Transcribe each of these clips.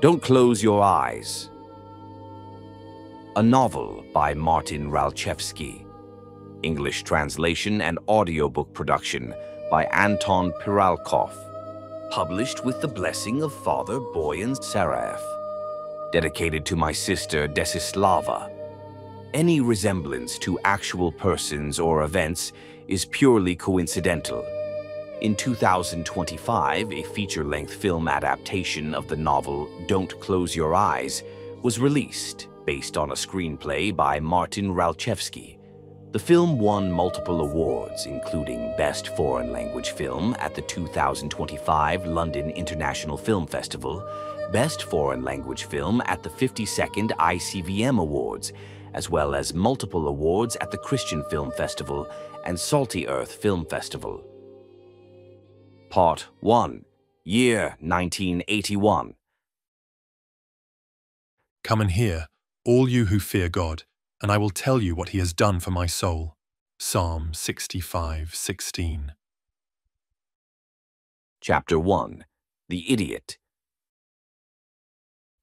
Don't Close Your Eyes. A novel by Martin Ralchevski. English translation and audiobook production by Anton Piralkov. Published with the blessing of Father Boyan Saraf. Dedicated to my sister Desislava. Any resemblance to actual persons or events is purely coincidental. In 2025, a feature-length film adaptation of the novel Don't Close Your Eyes was released, based on a screenplay by Martin Ralchevski. The film won multiple awards, including Best Foreign Language Film at the 2025 London International Film Festival, Best Foreign Language Film at the 52nd ICVM Awards, as well as multiple awards at the Christian Film Festival and Salty Earth Film Festival. Part 1. Year 1981. Come and hear, all you who fear God, and I will tell you what he has done for my soul. Psalm 65:16. Chapter 1. The Idiot.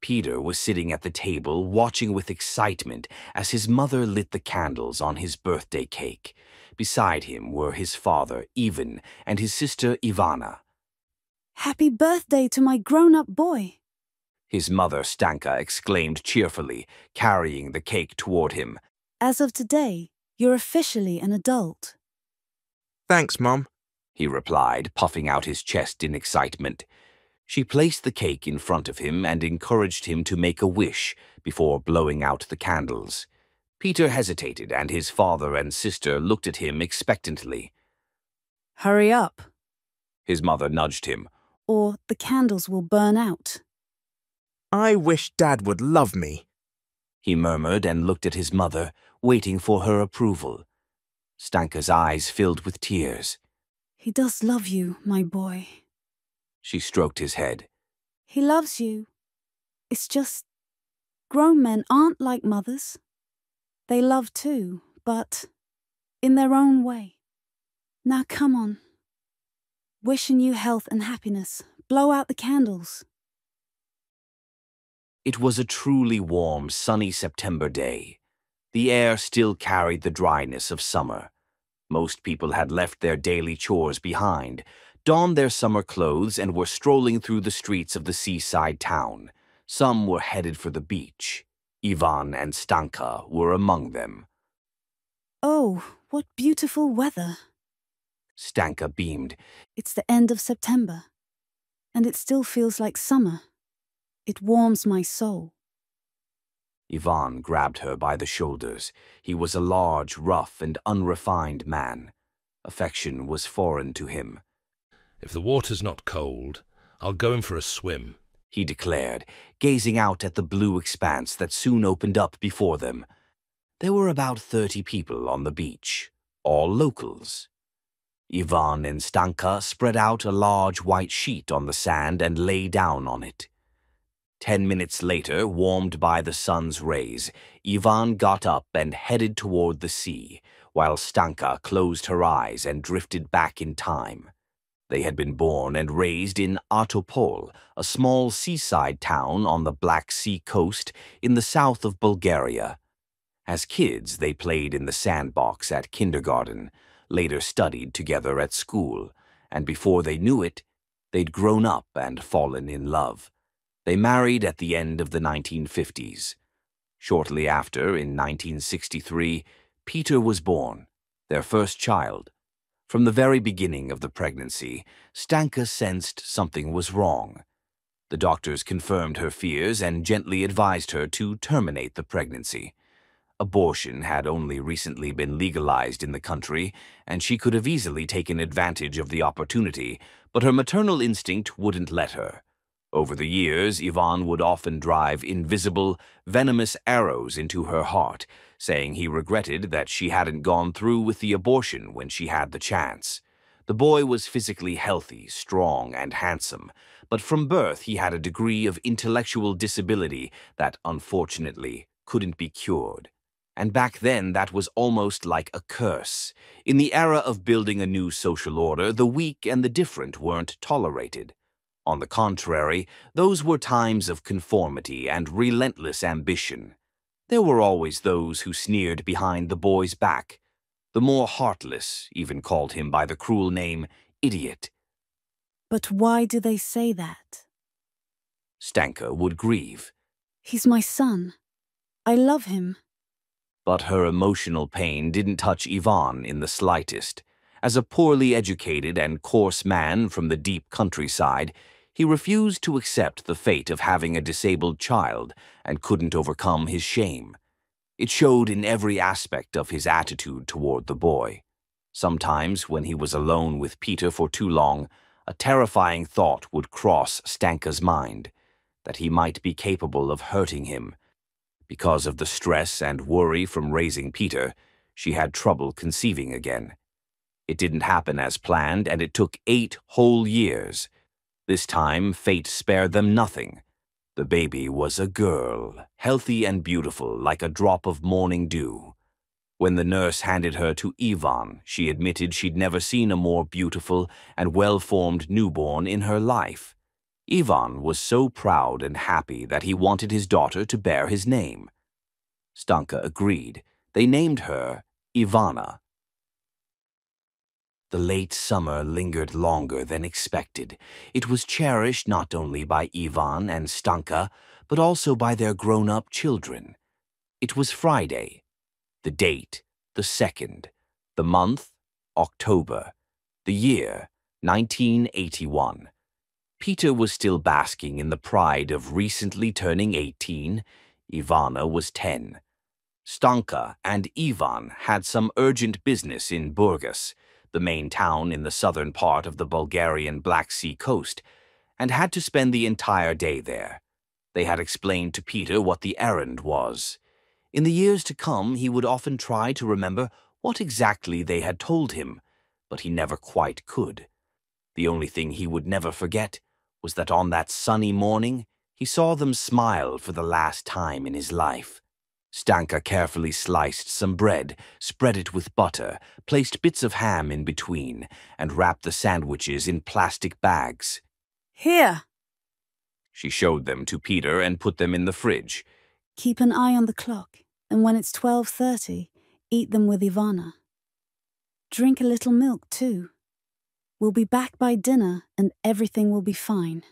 Peter was sitting at the table watching with excitement as his mother lit the candles on his birthday cake. Beside him were his father, Ivan, and his sister, Ivana. Happy birthday to my grown-up boy! His mother, Stanka, exclaimed cheerfully, carrying the cake toward him. As of today, you're officially an adult. Thanks, Mom, he replied, puffing out his chest in excitement. She placed the cake in front of him and encouraged him to make a wish before blowing out the candles. Peter hesitated, and his father and sister looked at him expectantly. Hurry up, his mother nudged him, or the candles will burn out. I wish Dad would love me, he murmured and looked at his mother, waiting for her approval. Stanka's eyes filled with tears. He does love you, my boy. She stroked his head. He loves you. It's just, grown men aren't like mothers. They love too, but in their own way. Now come on. Wishing you health and happiness. Blow out the candles. It was a truly warm, sunny September day. The air still carried the dryness of summer. Most people had left their daily chores behind, donned their summer clothes, and were strolling through the streets of the seaside town. Some were headed for the beach. Ivan and Stanka were among them. Oh, what beautiful weather! Stanka beamed. It's the end of September, and it still feels like summer. It warms my soul. Ivan grabbed her by the shoulders. He was a large, rough, and unrefined man. Affection was foreign to him. If the water's not cold, I'll go in for a swim, he declared, gazing out at the blue expanse that soon opened up before them. There were about 30 people on the beach, all locals. Ivan and Stanka spread out a large white sheet on the sand and lay down on it. 10 minutes later, warmed by the sun's rays, Ivan got up and headed toward the sea, while Stanka closed her eyes and drifted back in time. They had been born and raised in Atopol, a small seaside town on the Black Sea coast in the south of Bulgaria. As kids, they played in the sandbox at kindergarten, later studied together at school, and before they knew it, they'd grown up and fallen in love. They married at the end of the 1950s. Shortly after, in 1963, Peter was born, their first child. From the very beginning of the pregnancy, Stanka sensed something was wrong. The doctors confirmed her fears and gently advised her to terminate the pregnancy. Abortion had only recently been legalized in the country, and she could have easily taken advantage of the opportunity, but her maternal instinct wouldn't let her. Over the years, Ivan would often drive invisible, venomous arrows into her heart, saying he regretted that she hadn't gone through with the abortion when she had the chance. The boy was physically healthy, strong, and handsome, but from birth he had a degree of intellectual disability that, unfortunately, couldn't be cured. And back then, that was almost like a curse. In the era of building a new social order, the weak and the different weren't tolerated. On the contrary, those were times of conformity and relentless ambition. There were always those who sneered behind the boy's back. The more heartless even called him by the cruel name idiot. But why do they say that? Stanka would grieve. He's my son. I love him. But her emotional pain didn't touch Ivan in the slightest. As a poorly educated and coarse man from the deep countryside, he refused to accept the fate of having a disabled child and couldn't overcome his shame. It showed in every aspect of his attitude toward the boy. Sometimes, when he was alone with Peter for too long, a terrifying thought would cross Stanka's mind, that he might be capable of hurting him. Because of the stress and worry from raising Peter, she had trouble conceiving again. It didn't happen as planned, and it took 8 whole years. This time, fate spared them nothing. The baby was a girl, healthy and beautiful like a drop of morning dew. When the nurse handed her to Ivan, she admitted she'd never seen a more beautiful and well-formed newborn in her life. Ivan was so proud and happy that he wanted his daughter to bear his name. Stanka agreed. They named her Ivana. The late summer lingered longer than expected. It was cherished not only by Ivan and Stanka, but also by their grown-up children. It was Friday. The date, the 2nd. The month, October. The year, 1981. Peter was still basking in the pride of recently turning 18. Ivana was 10. Stanka and Ivan had some urgent business in Burgas, the main town in the southern part of the Bulgarian Black Sea coast, and had to spend the entire day there. They had explained to Peter what the errand was. In the years to come, he would often try to remember what exactly they had told him, but he never quite could. The only thing he would never forget was that on that sunny morning, he saw them smile for the last time in his life. Stanka carefully sliced some bread, spread it with butter, placed bits of ham in between, and wrapped the sandwiches in plastic bags. Here. She showed them to Peter and put them in the fridge. Keep an eye on the clock, and when it's 12:30, eat them with Ivana. Drink a little milk, too. We'll be back by dinner, and everything will be fine.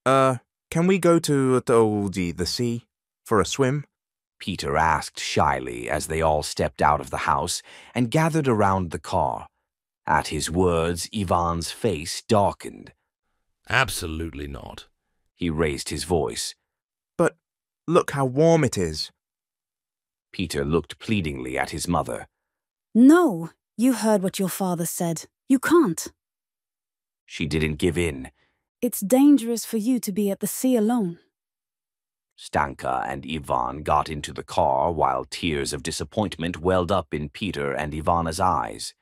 Can we go to the sea for a swim? Peter asked shyly as they all stepped out of the house and gathered around the car. At his words, Ivan's face darkened. Absolutely not. He raised his voice. But look how warm it is. Peter looked pleadingly at his mother. No, you heard what your father said. You can't. She didn't give in. It's dangerous for you to be at the sea alone. Stanka and Ivan got into the car while tears of disappointment welled up in Peter and Ivana's eyes.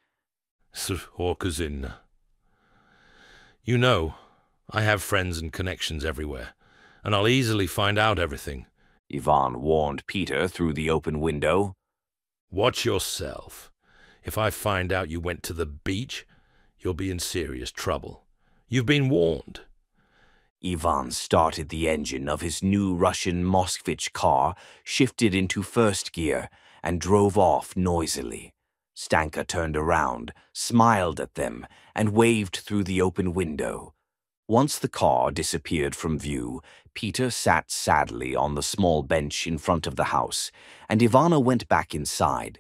You know, I have friends and connections everywhere, and I'll easily find out everything. Ivan warned Peter through the open window. Watch yourself. If I find out you went to the beach, you'll be in serious trouble. You've been warned. Ivan started the engine of his new Russian Moskvich car, shifted into first gear, and drove off noisily. Stanka turned around, smiled at them, and waved through the open window. Once the car disappeared from view, Peter sat sadly on the small bench in front of the house, and Ivana went back inside.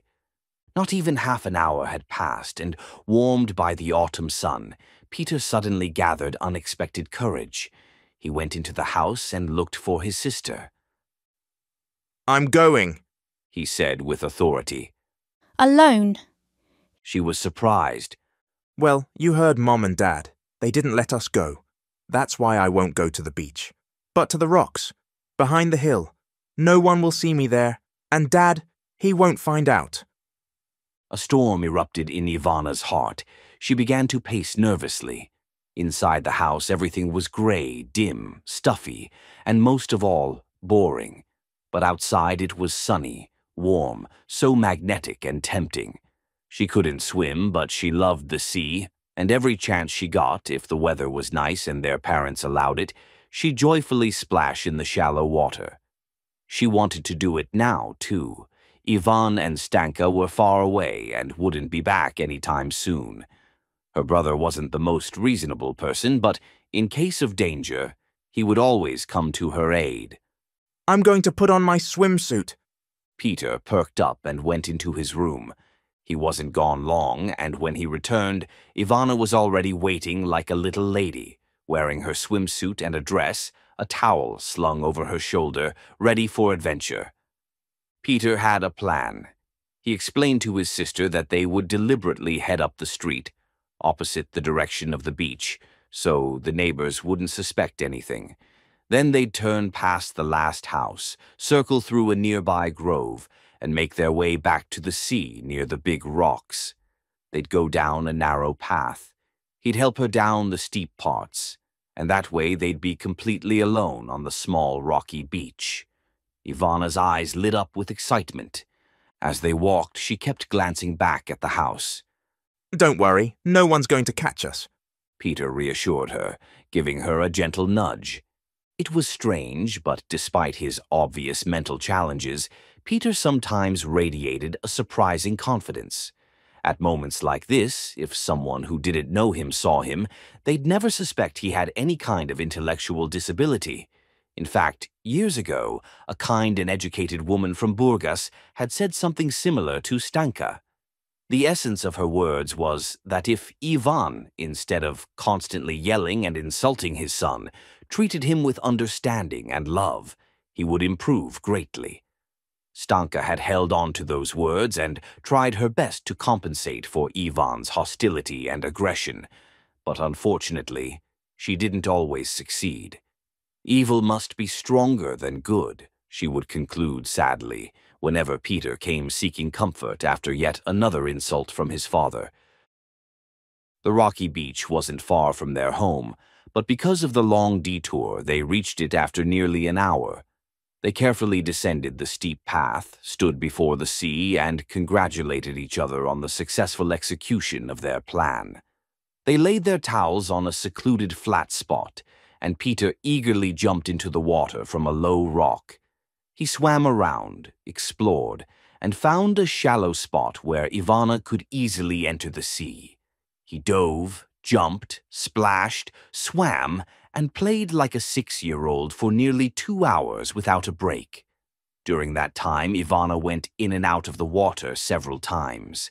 Not even half an hour had passed, and warmed by the autumn sun, Peter suddenly gathered unexpected courage. He went into the house and looked for his sister. I'm going, he said with authority. Alone? She was surprised. Well, you heard Mom and Dad. They didn't let us go. That's why I won't go to the beach. But to the rocks, behind the hill. No one will see me there, and Dad, he won't find out. A storm erupted in Ivana's heart. She began to pace nervously. Inside the house, everything was gray, dim, stuffy, and most of all, boring. But outside it was sunny, warm, so magnetic and tempting. She couldn't swim, but she loved the sea, and every chance she got, if the weather was nice and their parents allowed it, she'd joyfully splash in the shallow water. She wanted to do it now, too. Ivan and Stanka were far away and wouldn't be back any time soon. Her brother wasn't the most reasonable person, but in case of danger, he would always come to her aid. I'm going to put on my swimsuit. Peter perked up and went into his room. He wasn't gone long, and when he returned, Ivana was already waiting like a little lady, wearing her swimsuit and a dress, a towel slung over her shoulder, ready for adventure. Peter had a plan. He explained to his sister that they would deliberately head up the street, opposite the direction of the beach, so the neighbors wouldn't suspect anything. Then they'd turn past the last house, circle through a nearby grove, and make their way back to the sea near the big rocks. They'd go down a narrow path. He'd help her down the steep parts, and that way they'd be completely alone on the small rocky beach. Ivana's eyes lit up with excitement. As they walked, she kept glancing back at the house. Don't worry, no one's going to catch us, Peter reassured her, giving her a gentle nudge. It was strange, but despite his obvious mental challenges, Peter sometimes radiated a surprising confidence. At moments like this, if someone who didn't know him saw him, they'd never suspect he had any kind of intellectual disability. In fact, years ago, a kind and educated woman from Burgas had said something similar to Stanka. The essence of her words was that if Ivan, instead of constantly yelling and insulting his son, treated him with understanding and love, he would improve greatly. Stanka had held on to those words and tried her best to compensate for Ivan's hostility and aggression, but unfortunately, she didn't always succeed. Evil must be stronger than good, she would conclude sadly, whenever Peter came seeking comfort after yet another insult from his father. The rocky beach wasn't far from their home, but because of the long detour, they reached it after nearly an hour. They carefully descended the steep path, stood before the sea, and congratulated each other on the successful execution of their plan. They laid their towels on a secluded flat spot, and Peter eagerly jumped into the water from a low rock. He swam around, explored, and found a shallow spot where Ivana could easily enter the sea. He dove, jumped, splashed, swam, and played like a 6-year-old for nearly 2 hours without a break. During that time, Ivana went in and out of the water several times.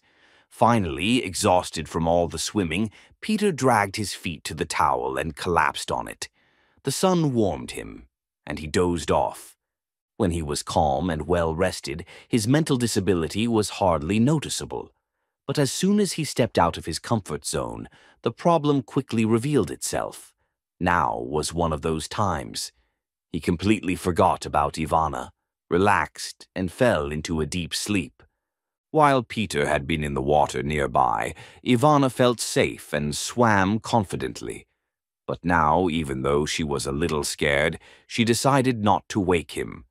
Finally, exhausted from all the swimming, Peter dragged his feet to the towel and collapsed on it. The sun warmed him, and he dozed off. When he was calm and well-rested, his mental disability was hardly noticeable. But as soon as he stepped out of his comfort zone, the problem quickly revealed itself. Now was one of those times. He completely forgot about Ivana, relaxed, and fell into a deep sleep. While Peter had been in the water nearby, Ivana felt safe and swam confidently. But now, even though she was a little scared, she decided not to wake him.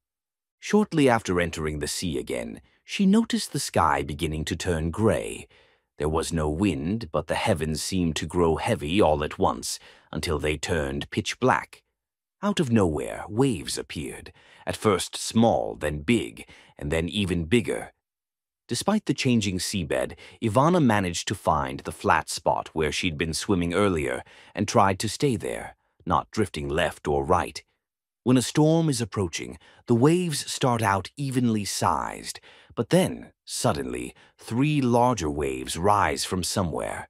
Shortly after entering the sea again, she noticed the sky beginning to turn gray. There was no wind, but the heavens seemed to grow heavy all at once, until they turned pitch black. Out of nowhere, waves appeared, at first small, then big, and then even bigger. Despite the changing seabed, Ivana managed to find the flat spot where she'd been swimming earlier and tried to stay there, not drifting left or right. When a storm is approaching, the waves start out evenly sized, but then, suddenly, 3 larger waves rise from somewhere.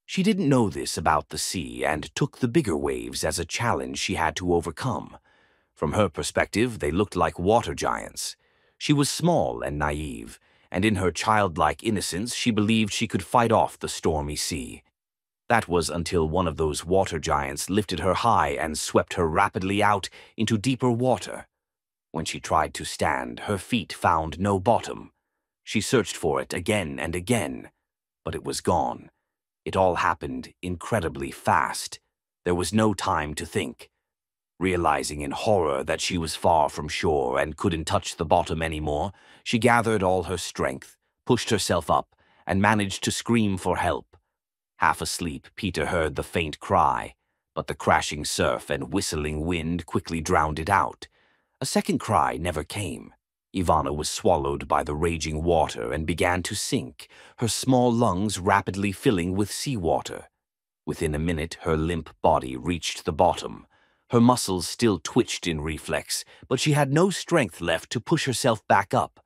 She didn't know this about the sea and took the bigger waves as a challenge she had to overcome. From her perspective, they looked like water giants. She was small and naive, and in her childlike innocence she believed she could fight off the stormy sea. That was until one of those water giants lifted her high and swept her rapidly out into deeper water. When she tried to stand, her feet found no bottom. She searched for it again and again, but it was gone. It all happened incredibly fast. There was no time to think. Realizing in horror that she was far from shore and couldn't touch the bottom anymore, she gathered all her strength, pushed herself up, and managed to scream for help. Half asleep, Peter heard the faint cry, but the crashing surf and whistling wind quickly drowned it out. A second cry never came. Ivana was swallowed by the raging water and began to sink, her small lungs rapidly filling with seawater. Within a minute, her limp body reached the bottom. Her muscles still twitched in reflex, but she had no strength left to push herself back up.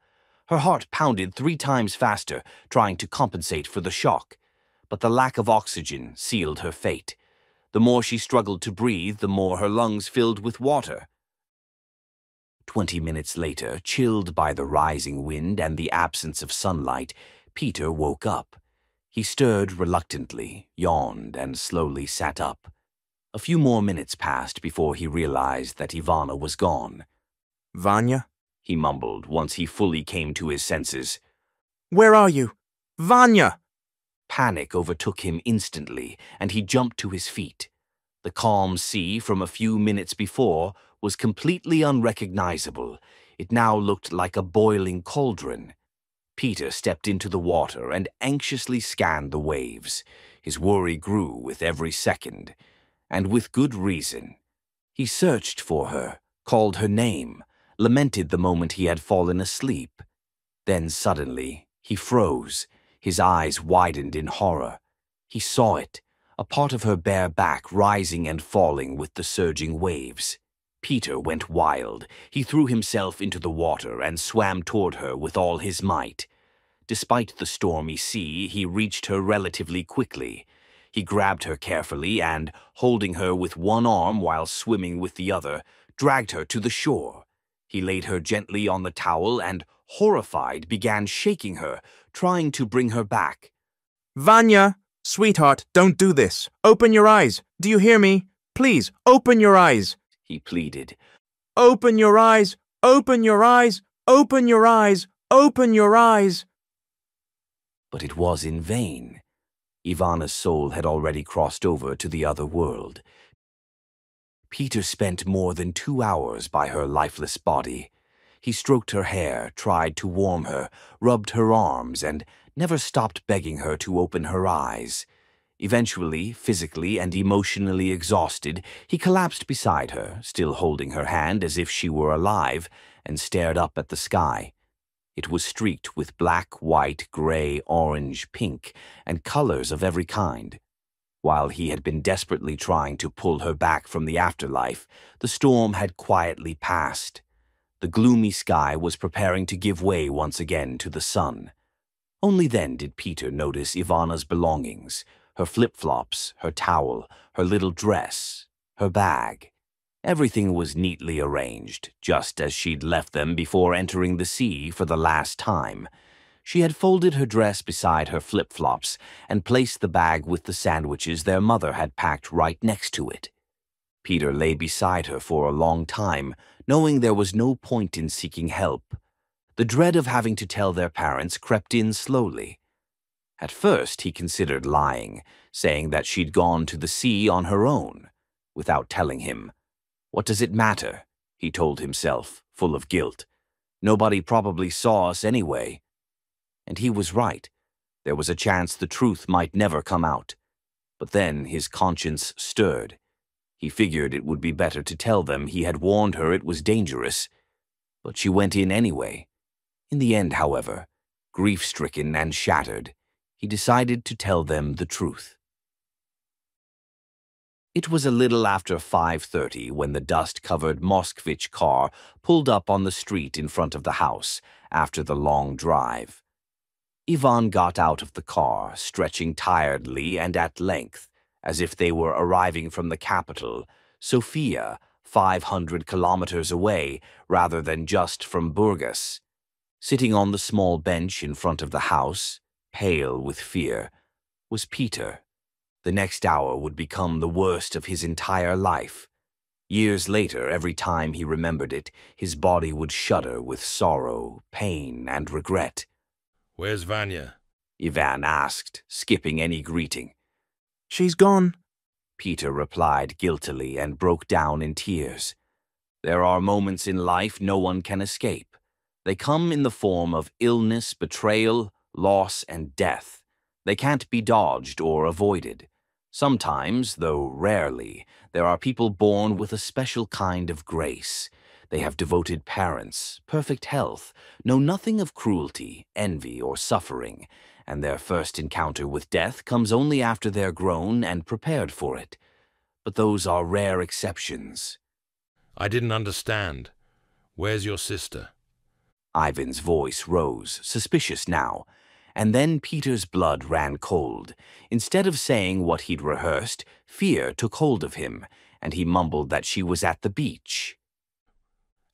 Her heart pounded 3 times faster, trying to compensate for the shock. But the lack of oxygen sealed her fate. The more she struggled to breathe, the more her lungs filled with water. 20 minutes later, chilled by the rising wind and the absence of sunlight, Peter woke up. He stirred reluctantly, yawned, and slowly sat up. A few more minutes passed before he realized that Ivana was gone. Vanya? He mumbled once he fully came to his senses. Where are you? Vanya! Panic overtook him instantly, and he jumped to his feet. The calm sea from a few minutes before was completely unrecognizable. It now looked like a boiling cauldron. Peter stepped into the water and anxiously scanned the waves. His worry grew with every second, and with good reason. He searched for her, called her name, lamented the moment he had fallen asleep. Then suddenly he froze. His eyes widened in horror. He saw it, a part of her bare back rising and falling with the surging waves. Peter went wild. He threw himself into the water and swam toward her with all his might. Despite the stormy sea, he reached her relatively quickly. He grabbed her carefully and, holding her with one arm while swimming with the other, dragged her to the shore. He laid her gently on the towel and, horrified, began shaking her, trying to bring her back. Vanya! Sweetheart, don't do this. Open your eyes. Do you hear me? Please, open your eyes. He pleaded. Open your eyes. Open your eyes. Open your eyes. Open your eyes. But it was in vain. Ivana's soul had already crossed over to the other world. Peter spent more than 2 hours by her lifeless body. He stroked her hair, tried to warm her, rubbed her arms, and never stopped begging her to open her eyes. Eventually, physically and emotionally exhausted, he collapsed beside her, still holding her hand as if she were alive, and stared up at the sky. It was streaked with black, white, gray, orange, pink, and colors of every kind. While he had been desperately trying to pull her back from the afterlife, the storm had quietly passed. The gloomy sky was preparing to give way once again to the sun. Only then did Peter notice Ivana's belongings, her flip-flops, her towel, her little dress, her bag. Everything was neatly arranged, just as she'd left them before entering the sea for the last time. She had folded her dress beside her flip-flops and placed the bag with the sandwiches their mother had packed right next to it. Peter lay beside her for a long time, knowing there was no point in seeking help. The dread of having to tell their parents crept in slowly. At first he considered lying, saying that she'd gone to the sea on her own, without telling him. What does it matter? He told himself, full of guilt. Nobody probably saw us anyway. And he was right. There was a chance the truth might never come out. But then his conscience stirred. He figured it would be better to tell them he had warned her it was dangerous. But she went in anyway. In the end, however, grief-stricken and shattered, he decided to tell them the truth. It was a little after 5:30 when the dust-covered Moskvich car pulled up on the street in front of the house after the long drive. Ivan got out of the car, stretching tiredly and at length, as if they were arriving from the capital, Sofia, 500 kilometers away, rather than just from Burgas. Sitting on the small bench in front of the house, pale with fear, was Peter. The next hour would become the worst of his entire life. Years later, every time he remembered it, his body would shudder with sorrow, pain, and regret. Where's Vanya? Ivan asked, skipping any greeting. She's gone, Peter replied guiltily and broke down in tears. There are moments in life no one can escape. They come in the form of illness, betrayal, loss, and death. They can't be dodged or avoided. Sometimes, though rarely, there are people born with a special kind of grace. They have devoted parents, perfect health, know nothing of cruelty, envy, or suffering, and their first encounter with death comes only after they're grown and prepared for it. But those are rare exceptions. I didn't understand. Where's your sister? Ivan's voice rose, suspicious now, and then Peter's blood ran cold. Instead of saying what he'd rehearsed, fear took hold of him, and he mumbled that she was at the beach.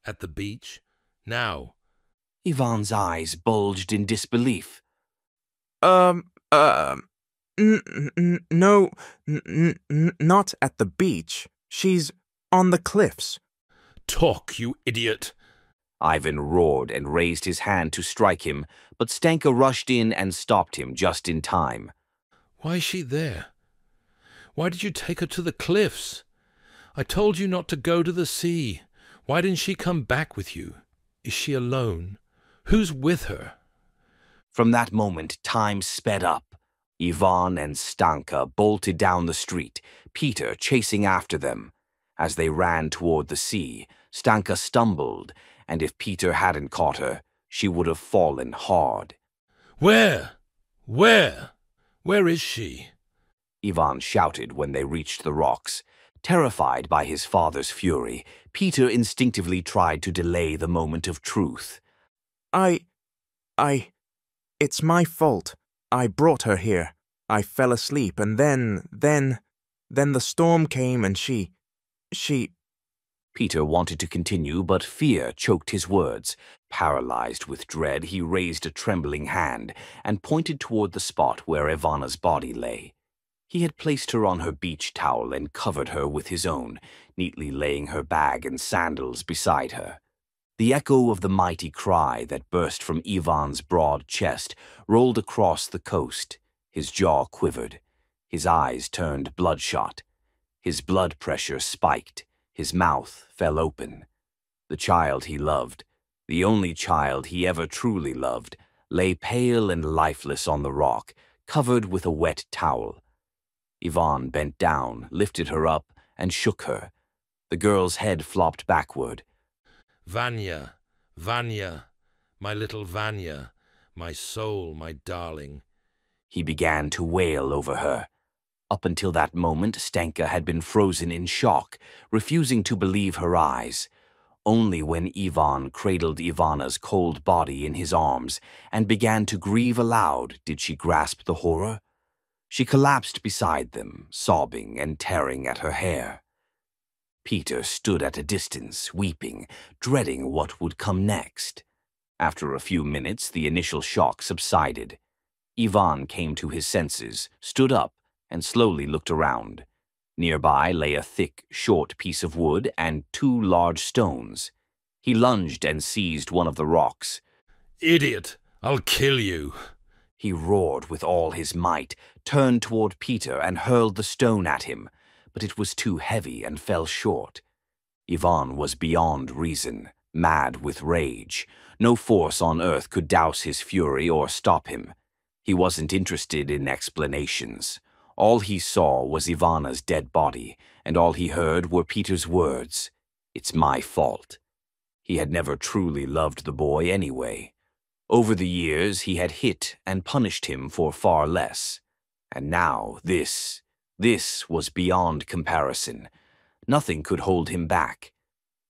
At the beach? Now? Ivan's eyes bulged in disbelief. No, not at the beach. She's on the cliffs. Talk, you idiot! Ivan roared and raised his hand to strike him, but Stanka rushed in and stopped him just in time. Why is she there? Why did you take her to the cliffs? I told you not to go to the sea. Why didn't she come back with you? Is she alone? Who's with her? From that moment, time sped up. Ivan and Stanka bolted down the street, Peter chasing after them. As they ran toward the sea, Stanka stumbled, and if Peter hadn't caught her, she would have fallen hard. Where? Where? Where is she? Ivan shouted when they reached the rocks. Terrified by his father's fury, Peter instinctively tried to delay the moment of truth. It's my fault. I brought her here. I fell asleep, and then the storm came and she... Peter wanted to continue, but fear choked his words. Paralyzed with dread, he raised a trembling hand and pointed toward the spot where Ivana's body lay. He had placed her on her beach towel and covered her with his own, neatly laying her bag and sandals beside her. The echo of the mighty cry that burst from Ivan's broad chest rolled across the coast. His jaw quivered. His eyes turned bloodshot. His blood pressure spiked. His mouth fell open. The child he loved, the only child he ever truly loved, lay pale and lifeless on the rock, covered with a wet towel. Ivan bent down, lifted her up, and shook her. The girl's head flopped backward. Vanya, Vanya, my little Vanya, my soul, my darling. He began to wail over her. Up until that moment, Stanka had been frozen in shock, refusing to believe her eyes. Only when Ivan cradled Ivana's cold body in his arms and began to grieve aloud did she grasp the horror. She collapsed beside them, sobbing and tearing at her hair. Peter stood at a distance, weeping, dreading what would come next. After a few minutes, the initial shock subsided. Ivan came to his senses, stood up, and slowly looked around. Nearby lay a thick, short piece of wood and 2 large stones. He lunged and seized one of the rocks. Idiot! I'll kill you! He roared with all his might, turned toward Peter and hurled the stone at him, but it was too heavy and fell short. Ivan was beyond reason, mad with rage. No force on earth could douse his fury or stop him. He wasn't interested in explanations. All he saw was Ivana's dead body, and all he heard were Peter's words, "It's my fault." He had never truly loved the boy anyway. Over the years, he had hit and punished him for far less. And now this was beyond comparison. Nothing could hold him back.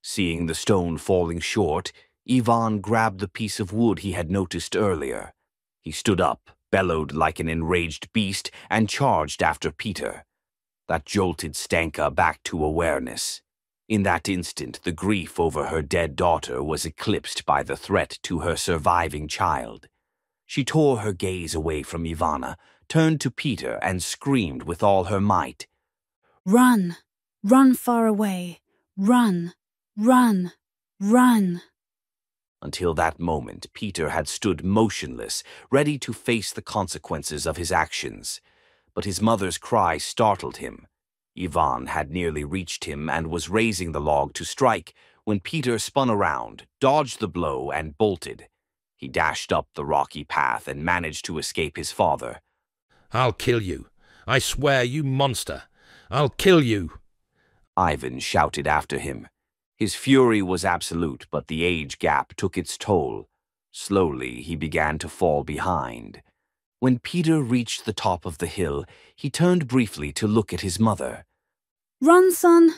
Seeing the stone falling short, Ivan grabbed the piece of wood he had noticed earlier. He stood up, bellowed like an enraged beast, and charged after Peter. That jolted Stanka back to awareness. In that instant, the grief over her dead daughter was eclipsed by the threat to her surviving child. She tore her gaze away from Ivana, turned to Peter, and screamed with all her might. Run! Run far away! Run! Run! Run! Until that moment, Peter had stood motionless, ready to face the consequences of his actions. But his mother's cry startled him. Ivan had nearly reached him and was raising the log to strike when Peter spun around, dodged the blow, and bolted. He dashed up the rocky path and managed to escape his father. I'll kill you. I swear, you monster. I'll kill you. Ivan shouted after him. His fury was absolute, but the age gap took its toll. Slowly, he began to fall behind. When Peter reached the top of the hill, he turned briefly to look at his mother. Run, son.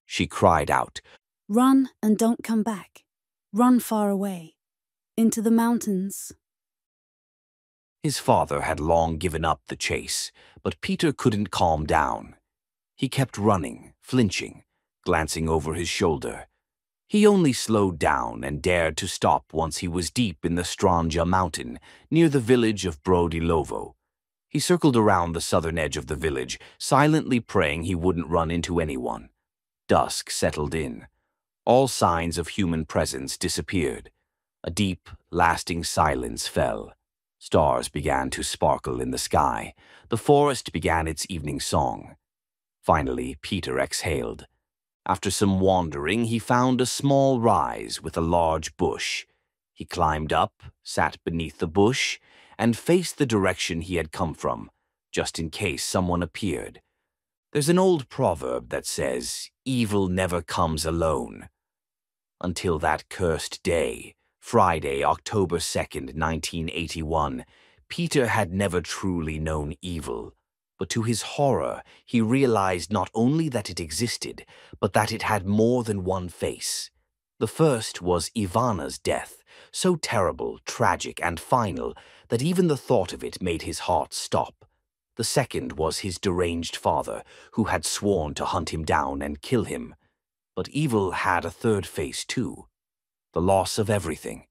She cried out. Run and don't come back. Run far away. Into the mountains. His father had long given up the chase, but Peter couldn't calm down. He kept running, flinching, glancing over his shoulder. He only slowed down and dared to stop once he was deep in the Stranja mountain, near the village of Brodilovo. He circled around the southern edge of the village, silently praying he wouldn't run into anyone. Dusk settled in. All signs of human presence disappeared. A deep, lasting silence fell. Stars began to sparkle in the sky. The forest began its evening song. Finally, Peter exhaled. After some wandering, he found a small rise with a large bush. He climbed up, sat beneath the bush, and faced the direction he had come from, just in case someone appeared. There's an old proverb that says, "Evil never comes alone." Until that cursed day, Friday, October 2nd, 1981, Peter had never truly known evil. But to his horror, he realized not only that it existed, but that it had more than one face. The first was Ivana's death, so terrible, tragic, and final that even the thought of it made his heart stop. The second was his deranged father, who had sworn to hunt him down and kill him. But evil had a third face too, the loss of everything.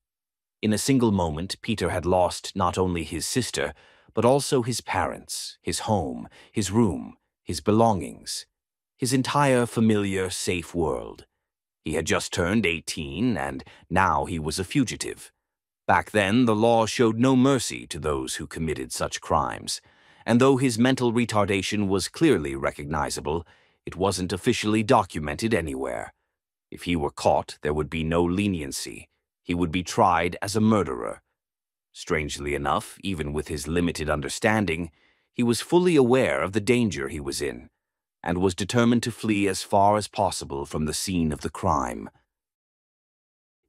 In a single moment, Peter had lost not only his sister, but also his parents, his home, his room, his belongings, his entire familiar, safe world. He had just turned 18, and now he was a fugitive. Back then, the law showed no mercy to those who committed such crimes, and though his mental retardation was clearly recognizable, it wasn't officially documented anywhere. If he were caught, there would be no leniency. He would be tried as a murderer. Strangely enough, even with his limited understanding, he was fully aware of the danger he was in, and was determined to flee as far as possible from the scene of the crime.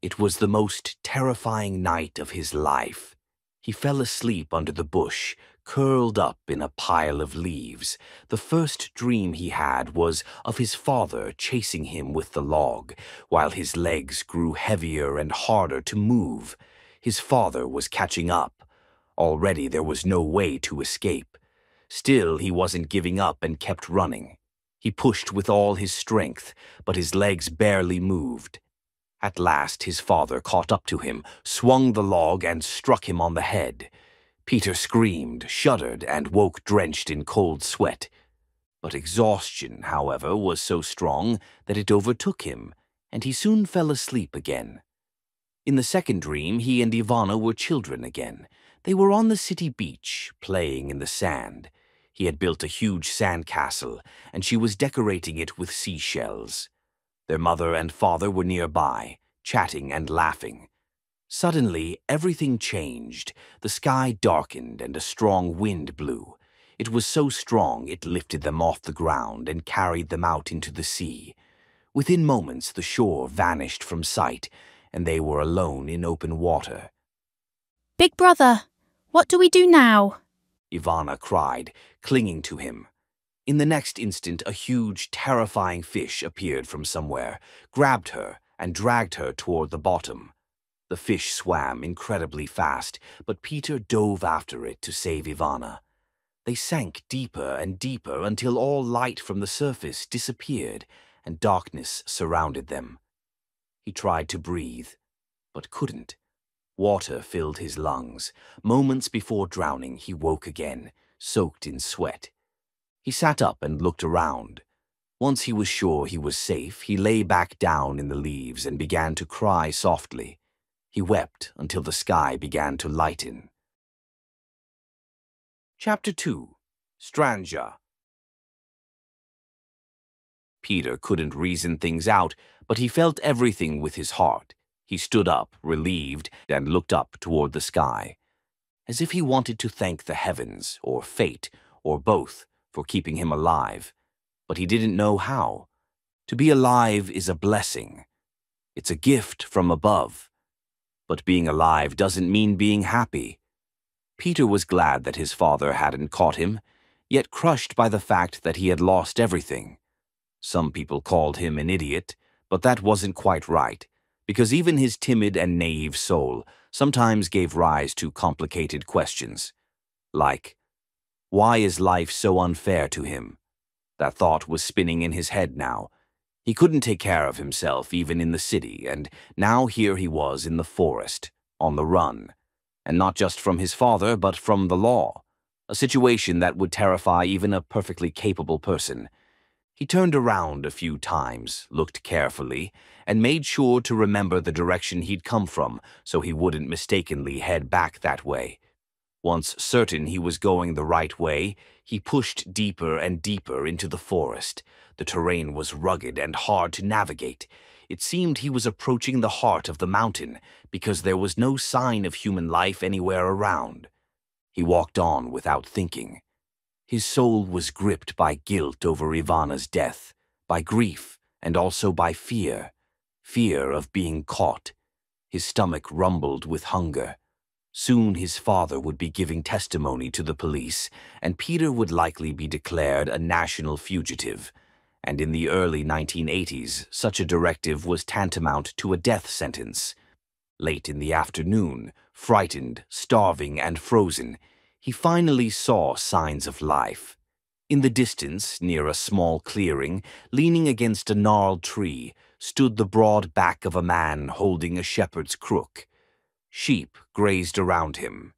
It was the most terrifying night of his life. He fell asleep under the bush, curled up in a pile of leaves. The first dream he had was of his father chasing him with the log, while his legs grew heavier and harder to move. His father was catching up. Already there was no way to escape. Still, he wasn't giving up and kept running. He pushed with all his strength, but his legs barely moved. At last his father caught up to him, swung the log, and struck him on the head. Peter screamed, shuddered, and woke drenched in cold sweat. But exhaustion, however, was so strong that it overtook him, and he soon fell asleep again. In the second dream, he and Ivana were children again. They were on the city beach, playing in the sand. He had built a huge sandcastle, and she was decorating it with seashells. Their mother and father were nearby, chatting and laughing. Suddenly, everything changed. The sky darkened and a strong wind blew. It was so strong it lifted them off the ground and carried them out into the sea. Within moments, the shore vanished from sight, and they were alone in open water. "Big brother, what do we do now?" Ivana cried, clinging to him. In the next instant, a huge, terrifying fish appeared from somewhere, grabbed her, and dragged her toward the bottom. The fish swam incredibly fast, but Peter dove after it to save Ivana. They sank deeper and deeper until all light from the surface disappeared and darkness surrounded them. He tried to breathe, but couldn't. Water filled his lungs. Moments before drowning, he woke again, soaked in sweat. He sat up and looked around. Once he was sure he was safe, he lay back down in the leaves and began to cry softly. He wept until the sky began to lighten. Chapter 2. Stranja. Peter couldn't reason things out, but he felt everything with his heart. He stood up, relieved, and looked up toward the sky. as if he wanted to thank the heavens, or fate, or both, for keeping him alive. But he didn't know how. To be alive is a blessing. It's a gift from above. But being alive doesn't mean being happy. Peter was glad that his father hadn't caught him, yet crushed by the fact that he had lost everything. Some people called him an idiot, but that wasn't quite right, because even his timid and naive soul sometimes gave rise to complicated questions. Like, why is life so unfair to him? That thought was spinning in his head now. He couldn't take care of himself even in the city, and now here he was in the forest, on the run. And not just from his father, but from the law, a situation that would terrify even a perfectly capable person. He turned around a few times, looked carefully, and made sure to remember the direction he'd come from so he wouldn't mistakenly head back that way. Once certain he was going the right way, he pushed deeper and deeper into the forest. The terrain was rugged and hard to navigate. It seemed he was approaching the heart of the mountain, because there was no sign of human life anywhere around. He walked on without thinking. His soul was gripped by guilt over Ivana's death, by grief, and also by fear. Fear of being caught. His stomach rumbled with hunger. Soon his father would be giving testimony to the police, and Peter would likely be declared a national fugitive. And in the early 1980s, such a directive was tantamount to a death sentence. Late in the afternoon, frightened, starving, and frozen, he finally saw signs of life. In the distance, near a small clearing, leaning against a gnarled tree, stood the broad back of a man holding a shepherd's crook. Sheep grazed around him.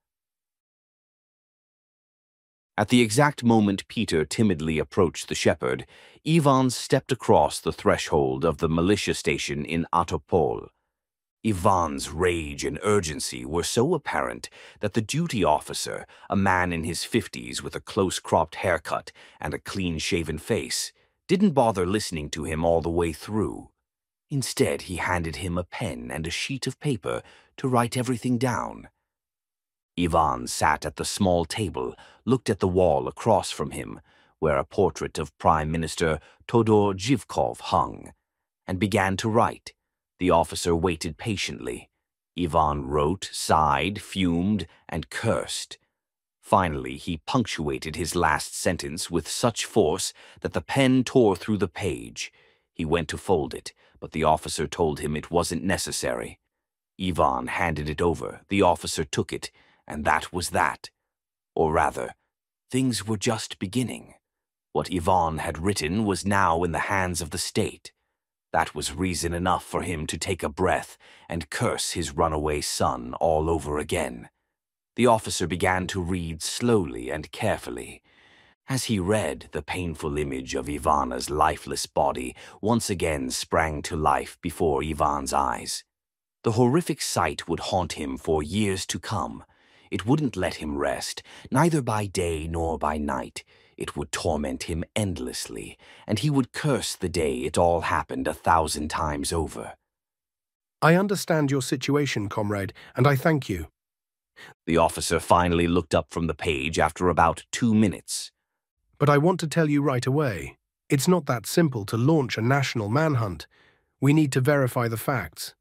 At the exact moment Peter timidly approached the shepherd, Ivan stepped across the threshold of the militia station in Atopol. Ivan's rage and urgency were so apparent that the duty officer, a man in his 50s with a close-cropped haircut and a clean-shaven face, didn't bother listening to him all the way through. Instead, he handed him a pen and a sheet of paper to write everything down. Ivan sat at the small table, looked at the wall across from him, where a portrait of Prime Minister Todor Zhivkov hung, and began to write. The officer waited patiently. Ivan wrote, sighed, fumed, and cursed. Finally, he punctuated his last sentence with such force that the pen tore through the page. He went to fold it, but the officer told him it wasn't necessary. Ivan handed it over, the officer took it, and that was that. Or rather, things were just beginning. What Ivan had written was now in the hands of the state. That was reason enough for him to take a breath and curse his runaway son all over again. The officer began to read slowly and carefully. As he read, the painful image of Ivana's lifeless body once again sprang to life before Ivan's eyes. The horrific sight would haunt him for years to come. It wouldn't let him rest, neither by day nor by night. It would torment him endlessly, and he would curse the day it all happened 1,000 times over. I understand your situation, comrade, and I thank you. The officer finally looked up from the page after about 2 minutes. But I want to tell you right away, it's not that simple to launch a national manhunt. We need to verify the facts.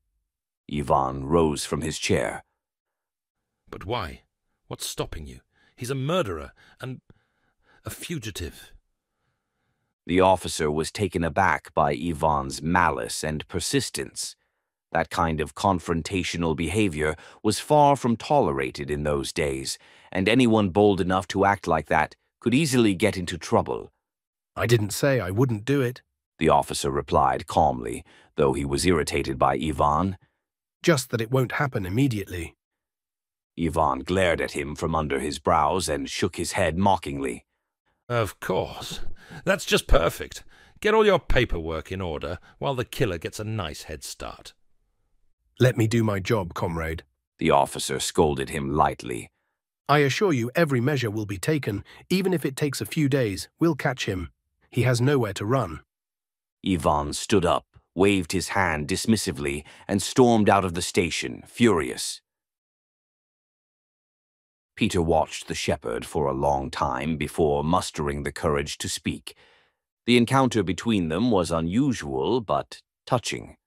Ivan rose from his chair. But why? What's stopping you? He's a murderer and a fugitive. The officer was taken aback by Ivan's malice and persistence. That kind of confrontational behavior was far from tolerated in those days, and anyone bold enough to act like that could easily get into trouble. I didn't say I wouldn't do it, the officer replied calmly, though he was irritated by Ivan. Just that it won't happen immediately. Ivan glared at him from under his brows and shook his head mockingly. Of course. That's just perfect. Get all your paperwork in order while the killer gets a nice head start. Let me do my job, comrade. The officer scolded him lightly. I assure you every measure will be taken. Even if it takes a few days, we'll catch him. He has nowhere to run. Ivan stood up, waved his hand dismissively, and stormed out of the station, furious. Peter watched the shepherd for a long time before mustering the courage to speak. The encounter between them was unusual but touching.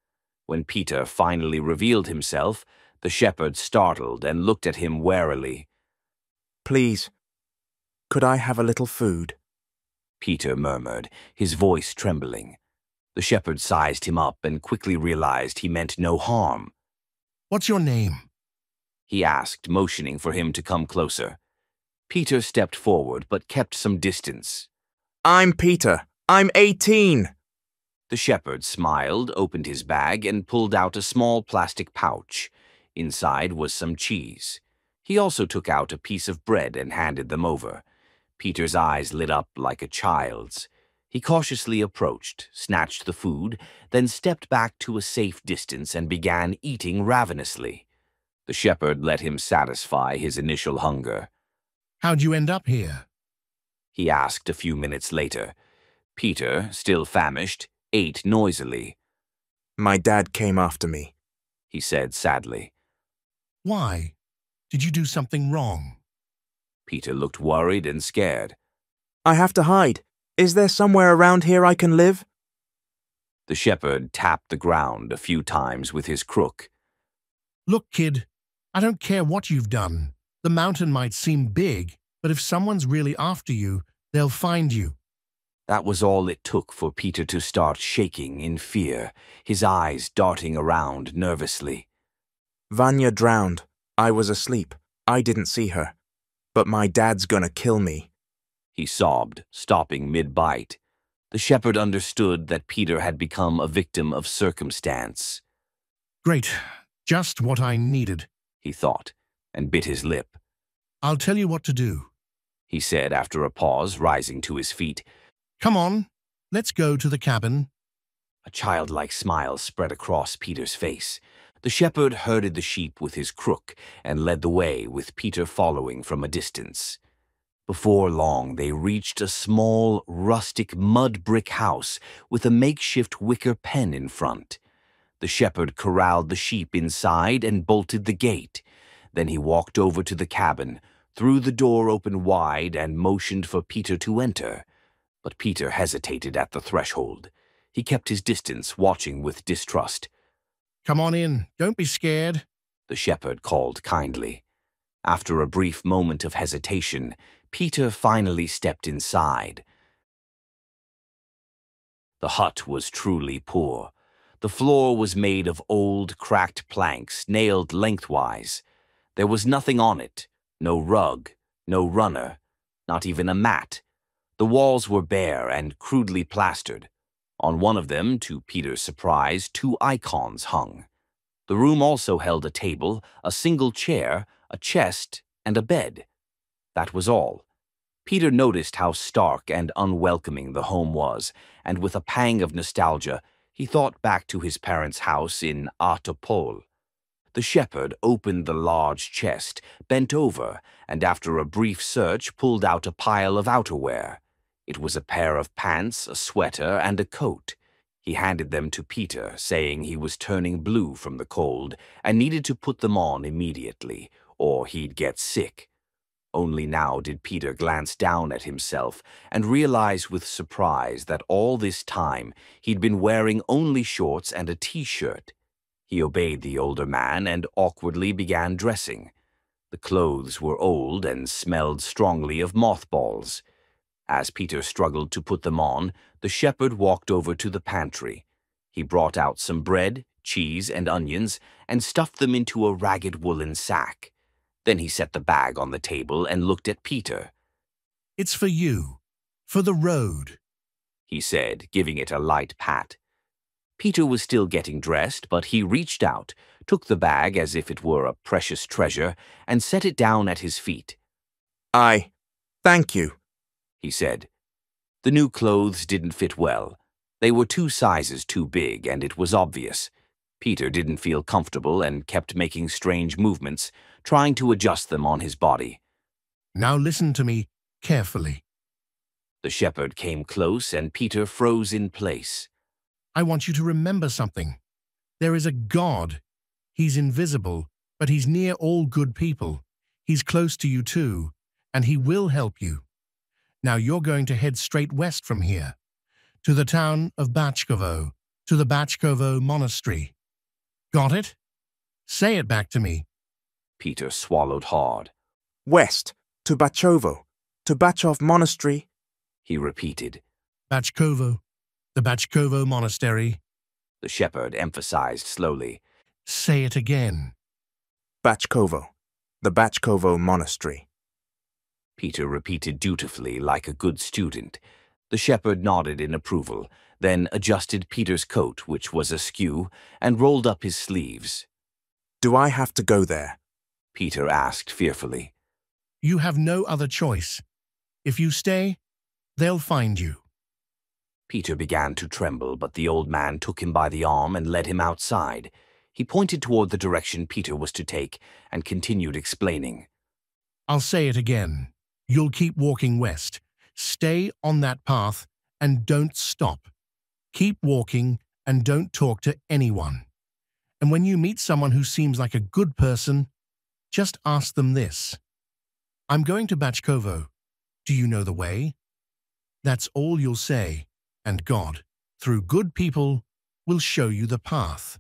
When Peter finally revealed himself, the shepherd startled and looked at him warily. "Please, could I have a little food?" Peter murmured, his voice trembling. The shepherd sized him up and quickly realized he meant no harm. "What's your name?" he asked, motioning for him to come closer. Peter stepped forward but kept some distance. "I'm Peter. I'm 18. The shepherd smiled, opened his bag, and pulled out a small plastic pouch. Inside was some cheese. He also took out a piece of bread and handed them over. Peter's eyes lit up like a child's. He cautiously approached, snatched the food, then stepped back to a safe distance and began eating ravenously. The shepherd let him satisfy his initial hunger. "How'd you end up here?" he asked a few minutes later. Peter, still famished, ate noisily. "My dad came after me," he said sadly. "Why? Did you do something wrong?" Peter looked worried and scared. "I have to hide. Is there somewhere around here I can live?" The shepherd tapped the ground a few times with his crook. "Look, kid, I don't care what you've done. The mountain might seem big, but if someone's really after you, they'll find you." That was all it took for Peter to start shaking in fear, his eyes darting around nervously. "Vanya drowned. I was asleep. I didn't see her. But my dad's gonna kill me," he sobbed, stopping mid-bite. The shepherd understood that Peter had become a victim of circumstance. "Great, just what I needed," he thought, and bit his lip. "I'll tell you what to do," he said after a pause, rising to his feet. "Come on, let's go to the cabin." A childlike smile spread across Peter's face. The shepherd herded the sheep with his crook and led the way, with Peter following from a distance. Before long, they reached a small, rustic mud brick house with a makeshift wicker pen in front. The shepherd corralled the sheep inside and bolted the gate. Then he walked over to the cabin, threw the door open wide, and motioned for Peter to enter. But Peter hesitated at the threshold. He kept his distance, watching with distrust. "Come on in, don't be scared," the shepherd called kindly. After a brief moment of hesitation, Peter finally stepped inside. The hut was truly poor. The floor was made of old, cracked planks, nailed lengthwise. There was nothing on it, no rug, no runner, not even a mat. The walls were bare and crudely plastered. On one of them, to Peter's surprise, 2 icons hung. The room also held a table, a single chair, a chest, and a bed. That was all. Peter noticed how stark and unwelcoming the home was, and with a pang of nostalgia, he thought back to his parents' house in Artopol. The shepherd opened the large chest, bent over, and after a brief search pulled out a pile of outerwear. It was a pair of pants, a sweater, and a coat. He handed them to Peter, saying he was turning blue from the cold and needed to put them on immediately, or he'd get sick. Only now did Peter glance down at himself and realize with surprise that all this time he'd been wearing only shorts and a t-shirt. He obeyed the older man and awkwardly began dressing. The clothes were old and smelled strongly of mothballs. As Peter struggled to put them on, the shepherd walked over to the pantry. He brought out some bread, cheese, and onions and stuffed them into a ragged woolen sack. Then he set the bag on the table and looked at Peter. "It's for you, for the road," he said, giving it a light pat. Peter was still getting dressed, but he reached out, took the bag as if it were a precious treasure, and set it down at his feet. Thank you," he said. The new clothes didn't fit well. They were 2 sizes too big, and it was obvious. Peter didn't feel comfortable and kept making strange movements, trying to adjust them on his body. "Now listen to me carefully. The shepherd came close, and Peter froze in place. I want you to remember something. There is a God. He's invisible, but he's near all good people. He's close to you too, and he will help you. Now you're going to head straight west from here, to the town of Bachkovo, to the Bachkovo monastery. Got it? Say it back to me. Peter swallowed hard. West, to Bachovo, to Bachov monastery, He repeated. Bachkovo, the Bachkovo monastery. The shepherd emphasized slowly. Say it again. Bachkovo, the Bachkovo monastery. Peter repeated dutifully like a good student. The shepherd nodded in approval, then adjusted Peter's coat, which was askew, and rolled up his sleeves. Do I have to go there? Peter asked fearfully. You have no other choice. If you stay, they'll find you. Peter began to tremble, but the old man took him by the arm and led him outside. He pointed toward the direction Peter was to take and continued explaining. I'll say it again. You'll keep walking west. Stay on that path and don't stop. Keep walking and don't talk to anyone. And when you meet someone who seems like a good person, just ask them this. I'm going to Bachkovo. Do you know the way? That's all you'll say, and God, through good people, will show you the path.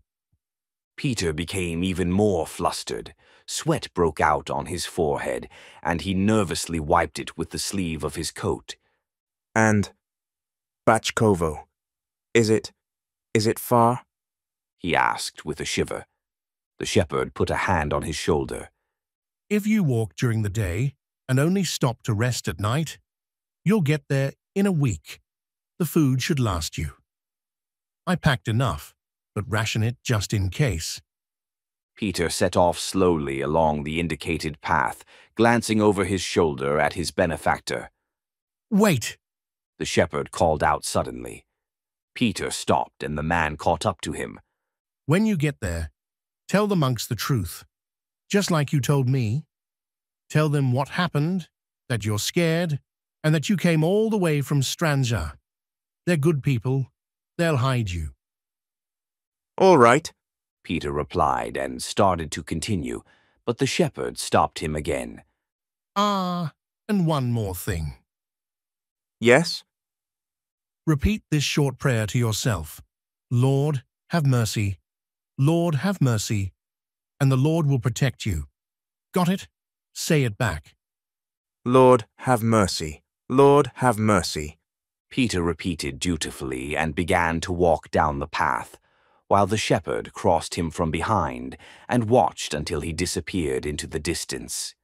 Peter became even more flustered. Sweat broke out on his forehead, and he nervously wiped it with the sleeve of his coat. And Bachkovo, is it far? He asked with a shiver. The shepherd put a hand on his shoulder. If you walk during the day and only stop to rest at night, you'll get there in a week. The food should last you. I packed enough, but ration it just in case. Peter set off slowly along the indicated path, glancing over his shoulder at his benefactor. Wait! The shepherd called out suddenly. Peter stopped, and the man caught up to him. When you get there, tell the monks the truth, just like you told me. Tell them what happened, that you're scared, and that you came all the way from Stranja. They're good people. They'll hide you. All right, Peter replied and started to continue, but the shepherd stopped him again. And one more thing. Yes? Repeat this short prayer to yourself. Lord, have mercy. Lord, have mercy. And the Lord will protect you. Got it? Say it back. Lord, have mercy. Lord, have mercy. Peter repeated dutifully and began to walk down the path, while the shepherd crossed him from behind and watched until he disappeared into the distance.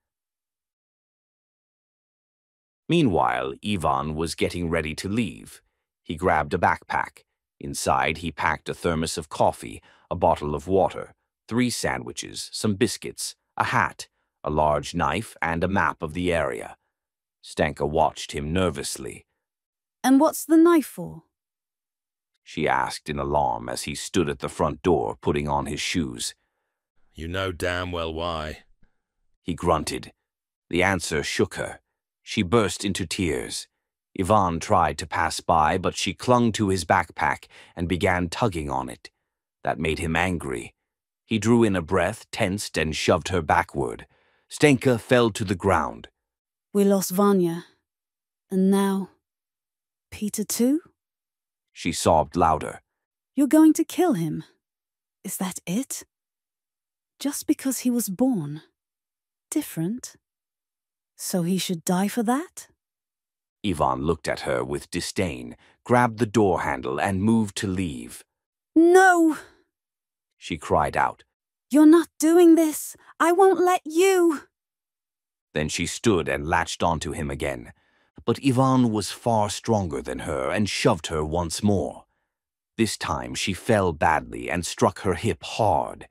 Meanwhile, Ivan was getting ready to leave. He grabbed a backpack. Inside, he packed a thermos of coffee, a bottle of water, 3 sandwiches, some biscuits, a hat, a large knife, and a map of the area. Stanka watched him nervously. And what's the knife for? She asked in alarm as he stood at the front door putting on his shoes. You know damn well why. He grunted. The answer shook her. She burst into tears. Ivan tried to pass by, but she clung to his backpack and began tugging on it. That made him angry. He drew in a breath, tensed, and shoved her backward. Stenka fell to the ground. We lost Vanya. And now, Peter too? She sobbed louder. You're going to kill him. Is that it? Just because he was born different? So he should die for that? Ivan looked at her with disdain, grabbed the door handle, and moved to leave. No! She cried out. You're not doing this. I won't let you. Then she stood and latched onto him again. But Ivan was far stronger than her and shoved her once more. This time she fell badly and struck her hip hard.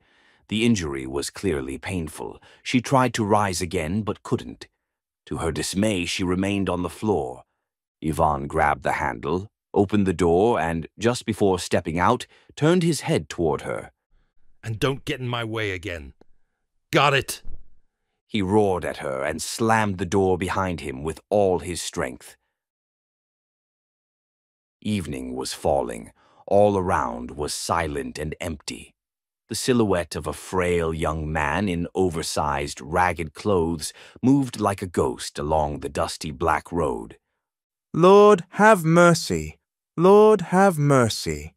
The injury was clearly painful. She tried to rise again but couldn't. To her dismay, she remained on the floor. Ivan grabbed the handle, opened the door, and, just before stepping out, turned his head toward her. And don't get in my way again. Got it? He roared at her and slammed the door behind him with all his strength. Evening was falling. All around was silent and empty. The silhouette of a frail young man in oversized, ragged clothes moved like a ghost along the dusty black road. "Lord, have mercy! Lord, have mercy!"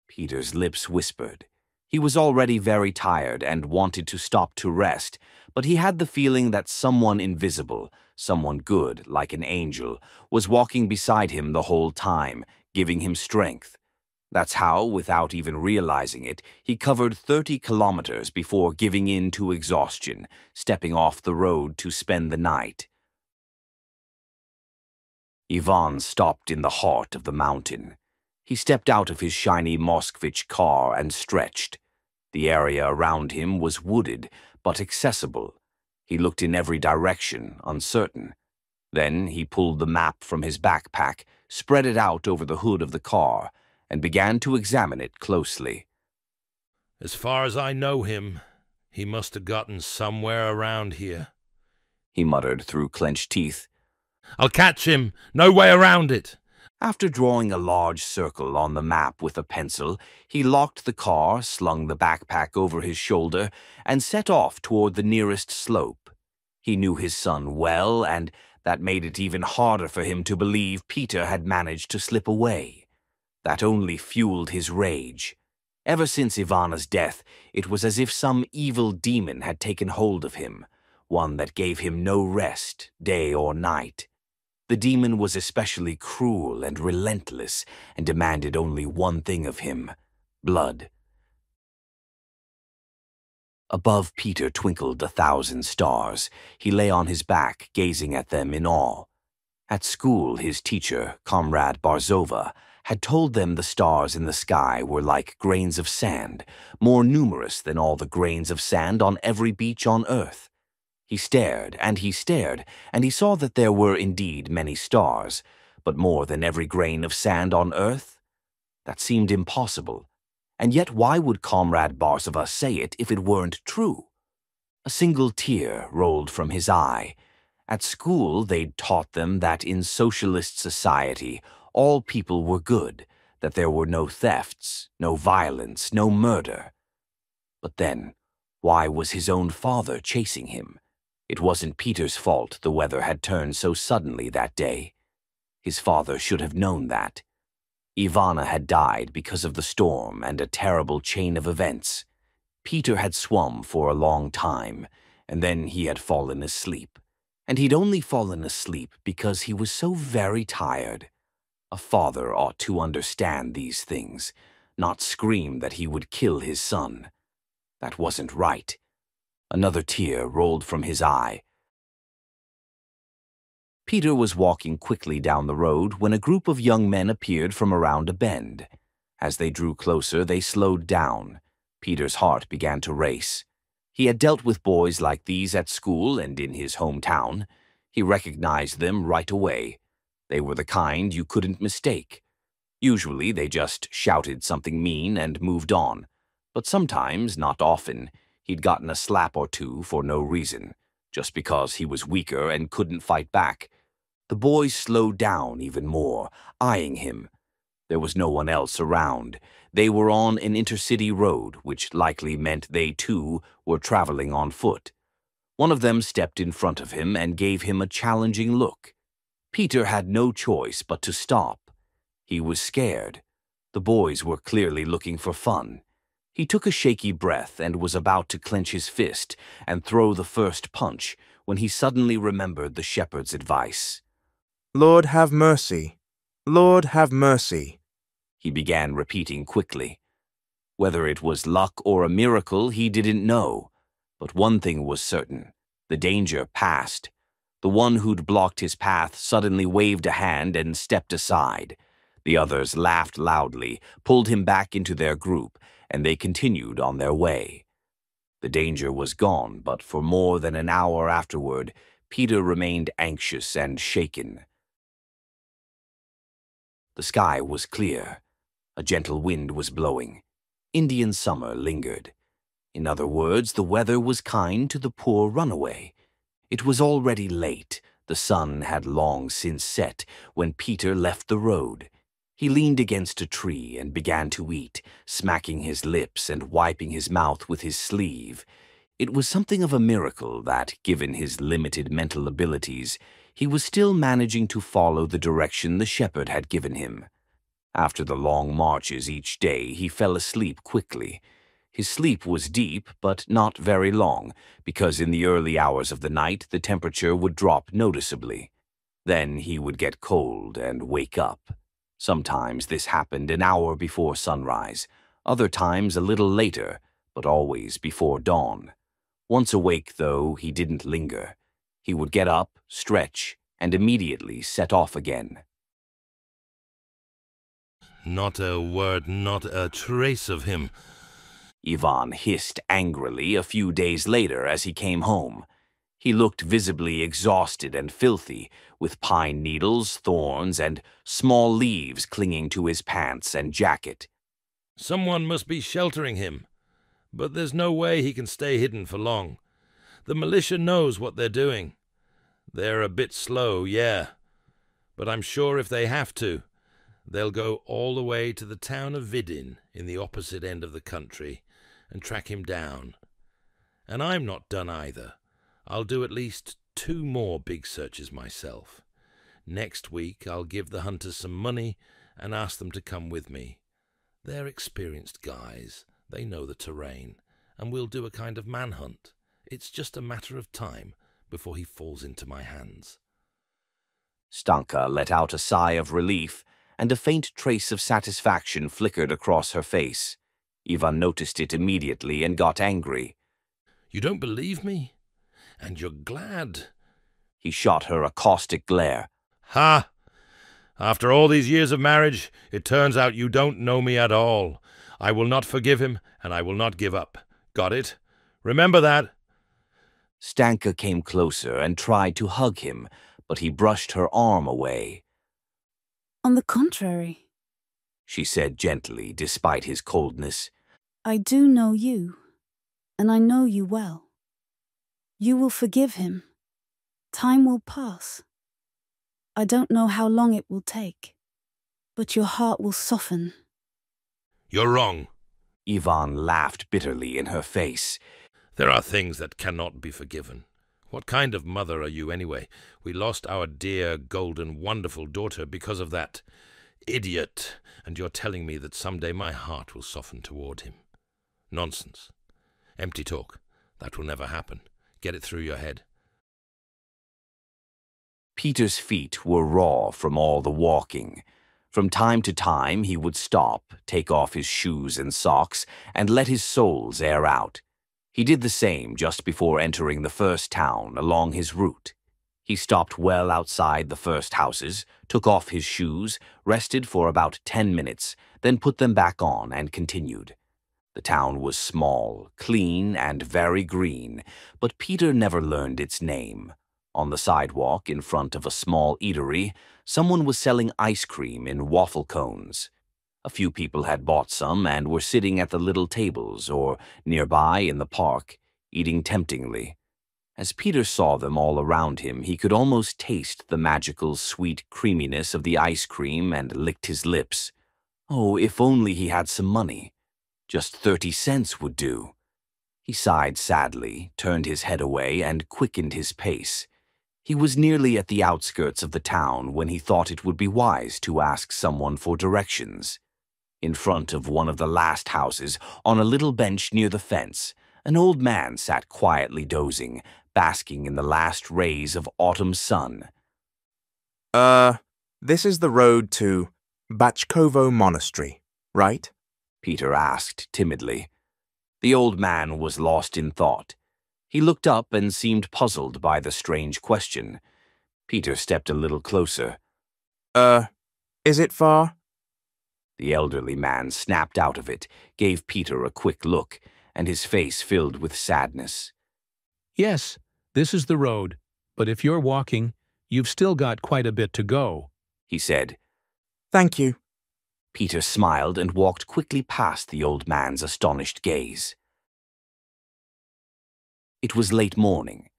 Peter's lips whispered. He was already very tired and wanted to stop to rest, but he had the feeling that someone invisible, someone good, like an angel, was walking beside him the whole time, giving him strength. That's how, without even realizing it, he covered 30 kilometers before giving in to exhaustion, stepping off the road to spend the night. Ivan stopped in the heart of the mountain. He stepped out of his shiny Moskvich car and stretched. The area around him was wooded, but accessible. He looked in every direction, uncertain. Then he pulled the map from his backpack, spread it out over the hood of the car, and began to examine it closely. As far as I know him, he must have gotten somewhere around here, he muttered through clenched teeth. I'll catch him! No way around it! After drawing a large circle on the map with a pencil, he locked the car, slung the backpack over his shoulder, and set off toward the nearest slope. He knew his son well, and that made it even harder for him to believe Peter had managed to slip away. That only fueled his rage. Ever since Ivana's death, it was as if some evil demon had taken hold of him, one that gave him no rest, day or night. The demon was especially cruel and relentless and demanded only one thing of him: blood. Above Peter twinkled 1,000 stars. He lay on his back, gazing at them in awe. At school, his teacher, Comrade Barzova, had told them the stars in the sky were like grains of sand, more numerous than all the grains of sand on every beach on earth. He stared, and he stared, and he saw that there were indeed many stars, but more than every grain of sand on earth? That seemed impossible. And yet why would Comrade Barzova say it if it weren't true? A single tear rolled from his eye. At school, they'd taught them that in socialist society, all people were good, that there were no thefts, no violence, no murder. But then, why was his own father chasing him? It wasn't Peter's fault the weather had turned so suddenly that day. His father should have known that. Ivana had died because of the storm and a terrible chain of events. Peter had swum for a long time, and then he had fallen asleep. And he'd only fallen asleep because he was so very tired. A father ought to understand these things, not scream that he would kill his son. That wasn't right. Another tear rolled from his eye. Peter was walking quickly down the road when a group of young men appeared from around a bend. As they drew closer, they slowed down. Peter's heart began to race. He had dealt with boys like these at school and in his hometown. He recognized them right away. They were the kind you couldn't mistake. Usually they just shouted something mean and moved on, but sometimes, not often, he'd gotten a slap or two for no reason, just because he was weaker and couldn't fight back. The boys slowed down even more, eyeing him. There was no one else around. They were on an intercity road, which likely meant they, too, were traveling on foot. One of them stepped in front of him and gave him a challenging look. Peter had no choice but to stop. He was scared. The boys were clearly looking for fun. He took a shaky breath and was about to clench his fist and throw the first punch when he suddenly remembered the shepherd's advice. "Lord, have mercy. Lord, have mercy," he began repeating quickly. Whether it was luck or a miracle, he didn't know. But one thing was certain. The danger passed. The one who'd blocked his path suddenly waved a hand and stepped aside. The others laughed loudly, pulled him back into their group, and they continued on their way. The danger was gone, but for more than an hour afterward, Peter remained anxious and shaken. The sky was clear. A gentle wind was blowing. Indian summer lingered. In other words, the weather was kind to the poor runaway. It was already late. The sun had long since set when Peter left the road. He leaned against a tree and began to eat, smacking his lips and wiping his mouth with his sleeve. It was something of a miracle that, given his limited mental abilities, he was still managing to follow the direction the shepherd had given him. After the long marches each day, he fell asleep quickly. His sleep was deep, but not very long, because in the early hours of the night the temperature would drop noticeably. Then he would get cold and wake up. Sometimes this happened an hour before sunrise, other times a little later, but always before dawn. Once awake, though, he didn't linger. He would get up, stretch, and immediately set off again. Not a word, not a trace of him. Ivan hissed angrily a few days later as he came home. He looked visibly exhausted and filthy, with pine needles, thorns, and small leaves clinging to his pants and jacket. Someone must be sheltering him, but there's no way he can stay hidden for long. The militia knows what they're doing. They're a bit slow, yeah, but I'm sure if they have to, they'll go all the way to the town of Vidin in the opposite end of the country and track him down. And I'm not done either. I'll do at least 2 more big searches myself. Next week I'll give the hunters some money and ask them to come with me. They're experienced guys. They know the terrain, and we'll do a kind of manhunt. It's just a matter of time before he falls into my hands. Stanka let out a sigh of relief, and a faint trace of satisfaction flickered across her face. Ivan noticed it immediately and got angry. You don't believe me? And you're glad? He shot her a caustic glare. Ha! After all these years of marriage, it turns out you don't know me at all. I will not forgive him, and I will not give up. Got it? Remember that. Stanka came closer and tried to hug him, but he brushed her arm away. On the contrary, She said gently, despite his coldness. I do know you, and I know you well. You will forgive him. Time will pass. I don't know how long it will take, but your heart will soften. You're wrong. Ivan laughed bitterly in her face. There are things that cannot be forgiven. What kind of mother are you anyway? We lost our dear, golden, wonderful daughter because of that idiot, and you're telling me that someday my heart will soften toward him. Nonsense. Empty talk. That will never happen. Get it through your head. Peter's feet were raw from all the walking. From time to time he would stop, take off his shoes and socks, and let his soles air out. He did the same just before entering the first town along his route. He stopped well outside the first houses, took off his shoes, rested for about 10 minutes, then put them back on and continued. The town was small, clean, and very green, but Peter never learned its name. On the sidewalk in front of a small eatery, someone was selling ice cream in waffle cones. A few people had bought some and were sitting at the little tables or nearby in the park, eating temptingly. As Peter saw them all around him, he could almost taste the magical sweet creaminess of the ice cream and licked his lips. Oh, if only he had some money. Just 30 cents would do. He sighed sadly, turned his head away, and quickened his pace. He was nearly at the outskirts of the town when he thought it would be wise to ask someone for directions. In front of one of the last houses, on a little bench near the fence, an old man sat quietly dozing, basking in the last rays of autumn sun. This is the road to Bachkovo Monastery, right? Peter asked timidly. The old man was lost in thought. He looked up and seemed puzzled by the strange question. Peter stepped a little closer. Is it far? The elderly man snapped out of it, gave Peter a quick look, and his face filled with sadness. Yes, this is the road, but if you're walking, you've still got quite a bit to go, he said. Thank you. Peter smiled and walked quickly past the old man's astonished gaze. It was late morning.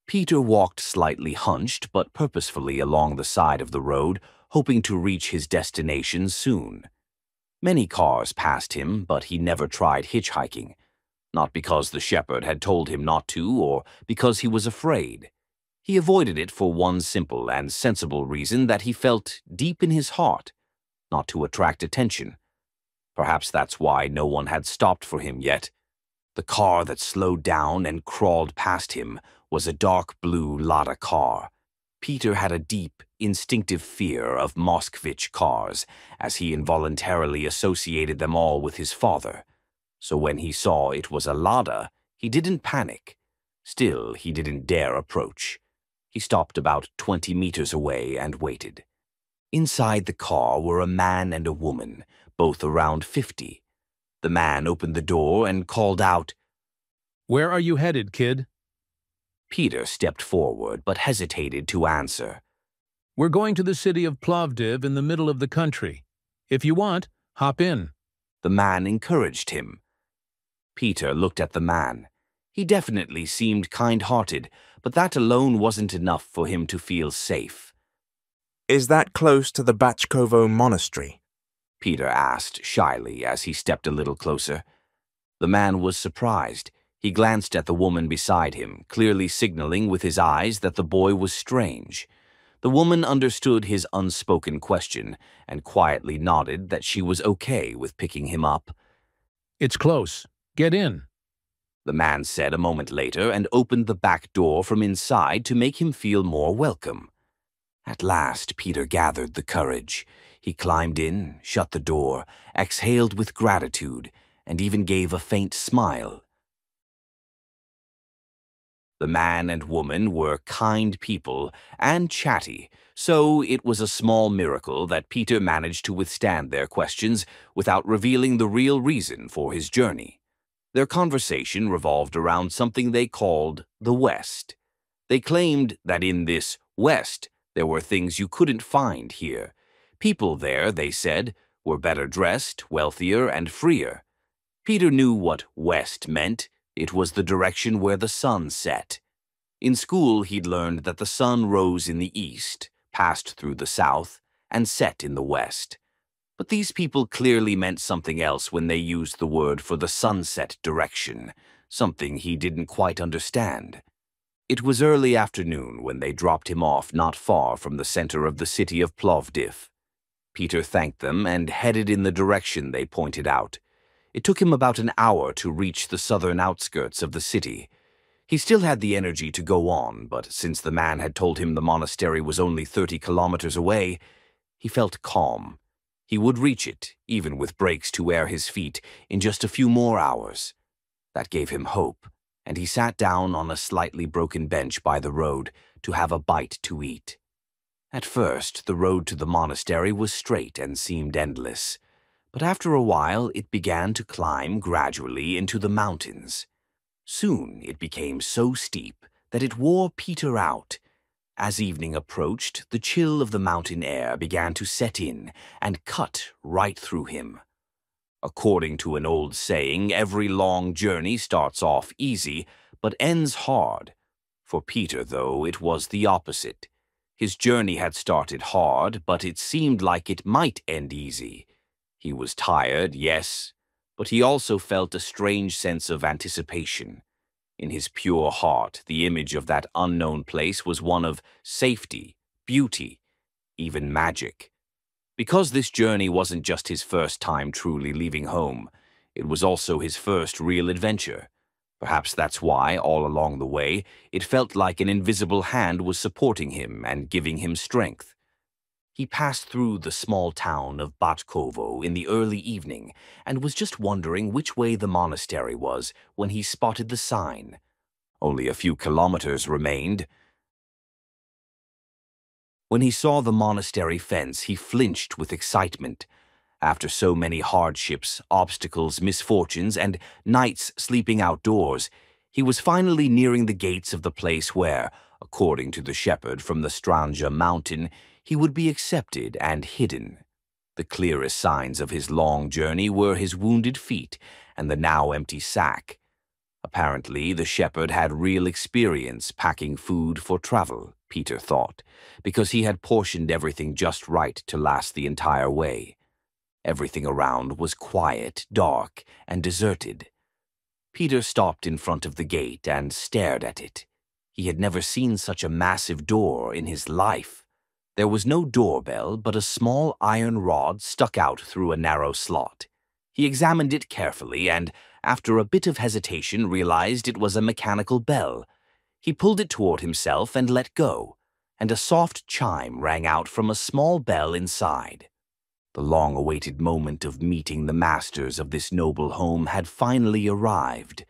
Peter walked slightly hunched but purposefully along the side of the road, hoping to reach his destination soon. Many cars passed him, but he never tried hitchhiking, not because the shepherd had told him not to or because he was afraid. He avoided it for one simple and sensible reason that he felt deep in his heart, not to attract attention. Perhaps that's why no one had stopped for him yet. The car that slowed down and crawled past him was a dark blue Lada car. Peter had a deep, instinctive fear of Moskvich cars, as he involuntarily associated them all with his father. So when he saw it was a Lada, he didn't panic. Still, he didn't dare approach. He stopped about 20 meters away and waited. Inside the car were a man and a woman, both around 50. The man opened the door and called out, "Where are you headed, kid?" Peter stepped forward but hesitated to answer. "We're going to the city of Plovdiv in the middle of the country. If you want, hop in." The man encouraged him. Peter looked at the man. He definitely seemed kind-hearted, but that alone wasn't enough for him to feel safe. Is that close to the Bachkovo monastery? Peter asked shyly as he stepped a little closer. The man was surprised. He glanced at the woman beside him, clearly signaling with his eyes that the boy was strange. The woman understood his unspoken question and quietly nodded that she was okay with picking him up. "It's close. Get in," the man said a moment later and opened the back door from inside to make him feel more welcome. At last, Peter gathered the courage. He climbed in, shut the door, exhaled with gratitude, and even gave a faint smile. The man and woman were kind people and chatty, so it was a small miracle that Peter managed to withstand their questions without revealing the real reason for his journey. Their conversation revolved around something they called the West. They claimed that in this West there were things you couldn't find here. People there, they said, were better dressed, wealthier, and freer. Peter knew what West meant. It was the direction where the sun set. In school, he'd learned that the sun rose in the east, passed through the south, and set in the west. But these people clearly meant something else when they used the word for the sunset direction, something he didn't quite understand. It was early afternoon when they dropped him off not far from the center of the city of Plovdiv. Peter thanked them and headed in the direction they pointed out. It took him about an hour to reach the southern outskirts of the city. He still had the energy to go on, but since the man had told him the monastery was only 30 kilometers away, he felt calm. He would reach it, even with breaks to air his feet, in just a few more hours. That gave him hope, and he sat down on a slightly broken bench by the road to have a bite to eat. At first, the road to the monastery was straight and seemed endless, but after a while it began to climb gradually into the mountains. Soon it became so steep that it wore Peter out. As evening approached, the chill of the mountain air began to set in and cut right through him. According to an old saying, every long journey starts off easy, but ends hard. For Peter, though, it was the opposite. His journey had started hard, but it seemed like it might end easy. He was tired, yes, but he also felt a strange sense of anticipation. In his pure heart, the image of that unknown place was one of safety, beauty, even magic. Because this journey wasn't just his first time truly leaving home, it was also his first real adventure. Perhaps that's why, all along the way, it felt like an invisible hand was supporting him and giving him strength. He passed through the small town of Bachkovo in the early evening and was just wondering which way the monastery was when he spotted the sign. Only a few kilometers remained. When he saw the monastery fence, he flinched with excitement. After so many hardships, obstacles, misfortunes, and nights sleeping outdoors, he was finally nearing the gates of the place where, according to the shepherd from the Stranja mountain, he would be accepted and hidden. The clearest signs of his long journey were his wounded feet and the now empty sack. Apparently, the shepherd had real experience packing food for travel, Peter thought, because he had portioned everything just right to last the entire way. Everything around was quiet, dark, and deserted. Peter stopped in front of the gate and stared at it. He had never seen such a massive door in his life. There was no doorbell, but a small iron rod stuck out through a narrow slot. He examined it carefully and, after a bit of hesitation, realized it was a mechanical bell. He pulled it toward himself and let go, and a soft chime rang out from a small bell inside. The long-awaited moment of meeting the masters of this noble home had finally arrived.